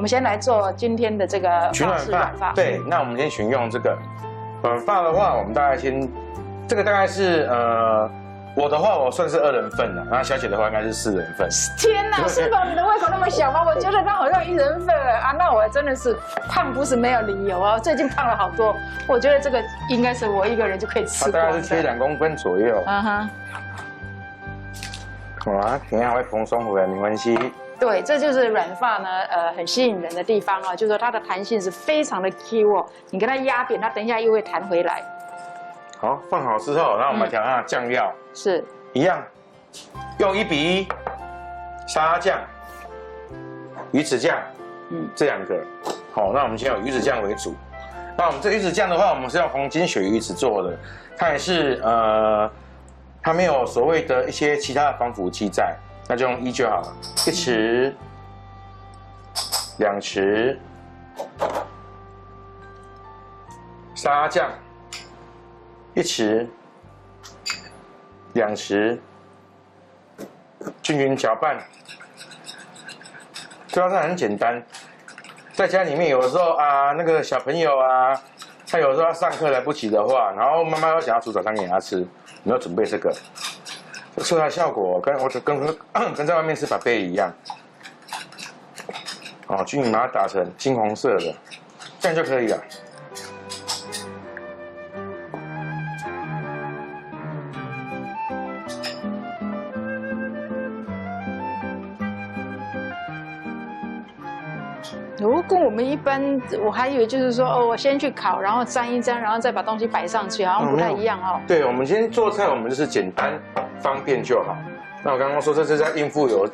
我们先来做今天的这个法式软发。对，那我们先选用这个软发的话，我们大概先，这个大概是我的话我算是2人份的，然后小姐的话应该是4人份。天哪，是吧？你的胃口那么小吗？我觉得它好像1人份啊，那我真的是胖不是没有理由啊，最近胖了好多。我觉得这个应该是我一个人就可以吃光的。它大概是切2公分左右。嗯哼。好啊，等一下会蓬松回来没关系。对，这就是软发呢，很吸引人的地方啊，就是说它的弹性是非常的 Q 哦，你跟它压扁，它等一下又会弹回来。好，放好之后，然后我们调它的酱料，是一样，用1比1沙拉酱、鱼子酱，这2个。好，那我们先以鱼子酱为主。那我们这鱼子酱的话，我们是用黄金鳕鱼子做的，它也是它没有所谓的一些其他的防腐剂在，那就用1就好了。1匙、2匙沙拉酱。1匙、2匙，均匀搅拌。这道菜很简单，在家里面有的时候啊，那个小朋友啊，他有时候要上课来不及的话，然后妈妈又想要煮早餐给他吃，你要准备这个，吃它的效果跟在外面吃法贝一样。哦，均匀把它打成金红色的，这样就可以了。如果我们一般，我还以为就是说，哦，我先去烤，然后沾一沾，然后再把东西摆上去，好像不太一样哦。对，我们今天做菜，我们就是简单方便就好。那我刚刚说这是在应付有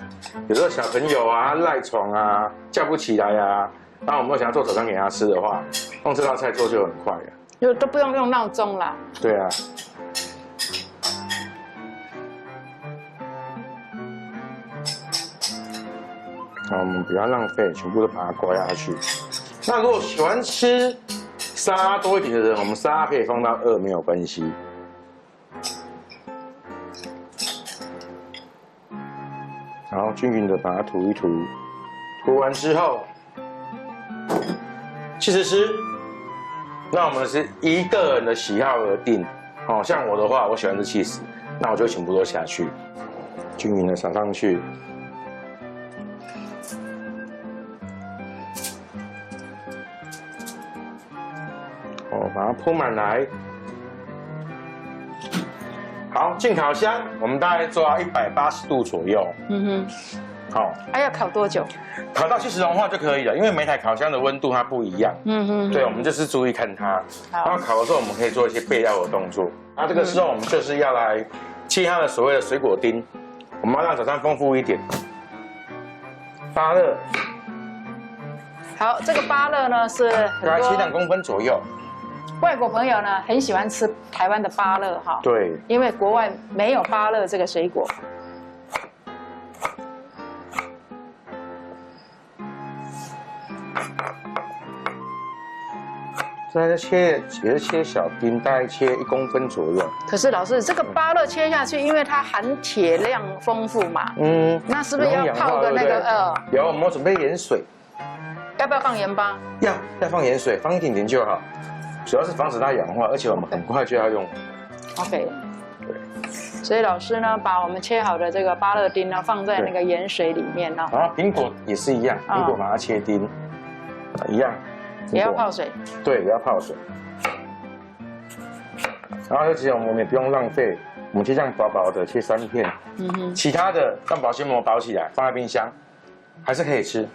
时候小朋友啊赖床啊叫不起来啊，那我们想要做早餐给他吃的话，用这道菜做就很快了，就都不用用闹钟啦。对啊。好，我们不要浪费，全部都把它刮下去。那如果喜欢吃沙拉多一点的人，我们沙拉可以放到2没有关系。然后均匀的把它涂一涂，涂完之后，其实是，那我们是依个人的喜好而定。哦，像我的话，我喜欢吃cheese，那我就全部都下去，均匀的撒上去。把它铺满来，好，进烤箱，我们大概做到180度左右。好，还要烤多久？烤到70融化就可以了，因为每台烤箱的温度它不一样。对，我们就是注意看它。然后烤的时候，我们可以做一些备料的动作。那这个时候，我们就是要来切它的所谓的水果丁，我们要让早餐丰富一点。芭乐，好，这个芭乐呢是大概切2公分左右。外国朋友呢很喜欢吃台湾的芭乐哈，对，因为国外没有芭乐这个水果。再切也是切小丁，大概切1公分左右。可是老师，这个芭乐切下去，因为它含铁量丰富嘛，那是不是要泡个那个有，我们准备盐水。要不要放盐巴？要放盐水，放一点点就好。主要是防止它氧化，而且我们很快就要用。OK。对。所以老师呢，把我们切好的这个芭乐丁呢，放在那个盐水里面呢。然后苹果也是一样，苹果把它切丁，一样。也要泡水。对，也要泡水。然后其实我们也不用浪费，我们就这样薄薄的切3片。其他的用保鲜膜包起来，放在冰箱，还是可以吃。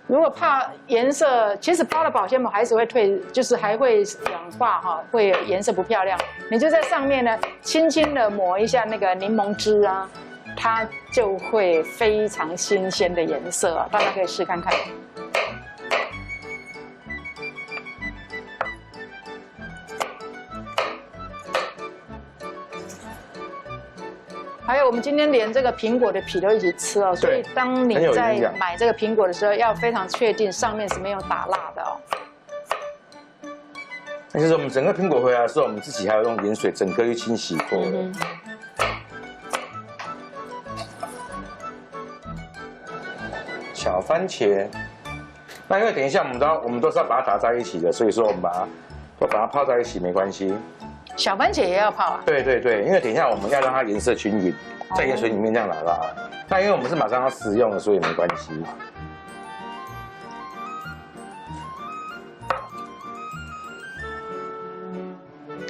如果怕颜色，其实包了保鲜膜还是会退，就是还会氧化哈，会颜色不漂亮。你就在上面呢，轻轻的抹一下那个柠檬汁啊，它就会非常新鲜的颜色啊，大家可以试看看。还有，我们今天连这个苹果的皮都一起吃哦，所以当你在买这个苹果的时候，要非常确定上面是没有打蜡的哦。那就是我们整个苹果回来的时候，我们自己还要用盐水整个去清洗过。小番茄，那因为等一下我们都是要把它打在一起的，所以说我们把它泡在一起没关系。小番茄也要泡啊？对，因为等一下我们要让它颜色均匀，在盐水里面这样拉。那因为我们是马上要食用的，所以没关系。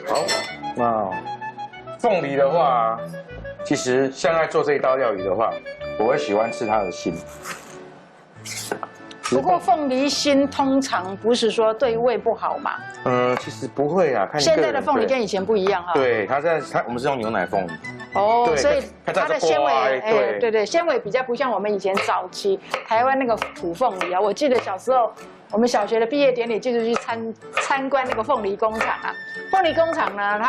好，那凤梨的话，其实像在做这一道料理的话，我会喜欢吃它的心。不过凤梨心通常不是说对胃不好嘛？其实不会啊，看现在的凤梨跟以前不一样哈。对，我们是用牛奶凤梨。哦，所以它的纤维，对，纤维比较不像我们以前早期台湾那个土凤梨啊。我记得小时候我们小学的毕业典礼就是去参观那个凤梨工厂啊。凤梨工厂呢，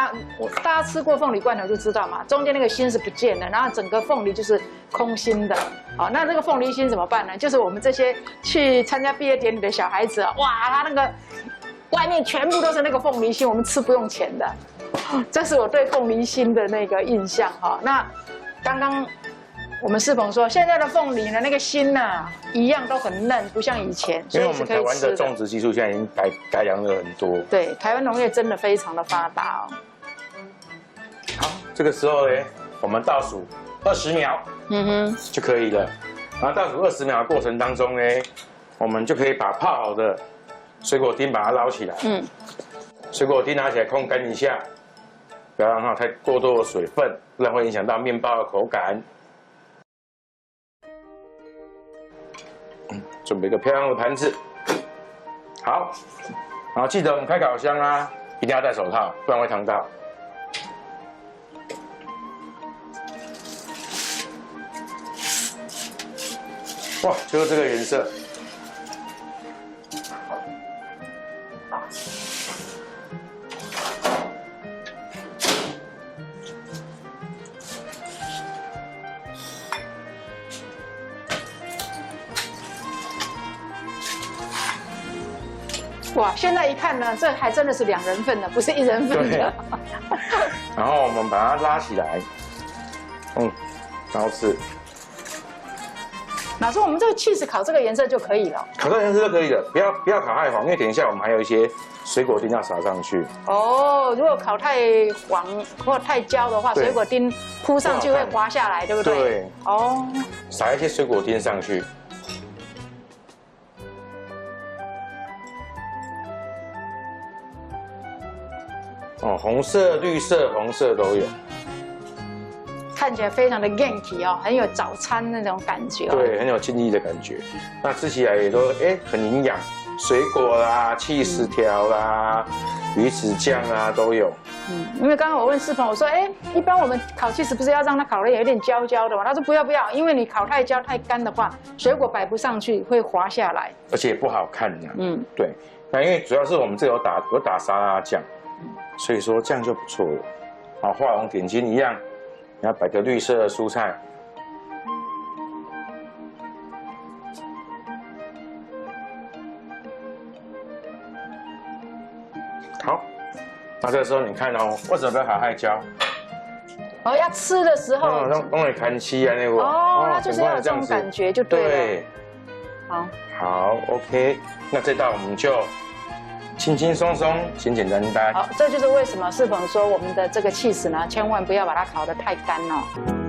大家吃过凤梨罐头就知道嘛，中间那个心是不见的，然后整个凤梨就是空心的。好，那这个凤梨心怎么办呢？就是我们这些去参加毕业典礼的小孩子啊，哇，他那个外面全部都是那个凤梨心，我们吃不用钱的。这是我对凤梨心的那个印象哈。那刚刚我们世鹏说，现在的凤梨呢，那个心呐，一样都很嫩，不像以前，因为我们台湾的种植技术现在已经改良了很多。对，台湾农业真的非常的发达哦。好，这个时候呢，我们倒数20秒，就可以了。然后倒数20秒的过程当中呢，我们就可以把泡好的水果丁把它捞起来。水果丁拿起来控干一下，不要让它太过多的水分，不然会影响到面包的口感。准备一个漂亮的盘子，好，然后记得我们开烤箱啊，一定要戴手套，不然会烫到。哇，就是这个颜色。哇，现在一看呢，这还真的是2人份的，不是1人份的。然后我们把它拉起来，然后吃。老师，我们这个起司烤这个颜色就可以了。烤这个颜色就可以了，不要烤太黄，因为等一下我们还有一些水果丁要撒上去。哦，如果烤太黄或太焦的话，水果丁铺上去会滑下来，对不对？对。哦。撒一些水果丁上去。哦，红色、绿色、红色都有，看起来非常的 ganky 哦，很有早餐那种感觉。对，很有经济的感觉。那吃起来也都很营养，水果啦、起司条啦、鱼子酱啊都有。因为刚刚我问世鹏，我说，一般我们烤起司不是要让它烤的有点焦焦的吗？他说不要，因为你烤太焦太干的话，水果摆不上去会滑下来，而且也不好看呀。对。那因为主要是我们这有打沙拉酱。所以说这样就不错了。好，画龙点睛一样，然后摆个绿色的蔬菜。好，那这个时候你看哦，为什么要烤太焦？哦，要吃的时候，用来看吃啊那个。那就是要有这种感觉就对了。对。好 ，OK， 那这道我们就轻轻松松，简简单单。好，这就是为什么世鹏说我们的这个起司呢，千万不要把它烤得太干哦。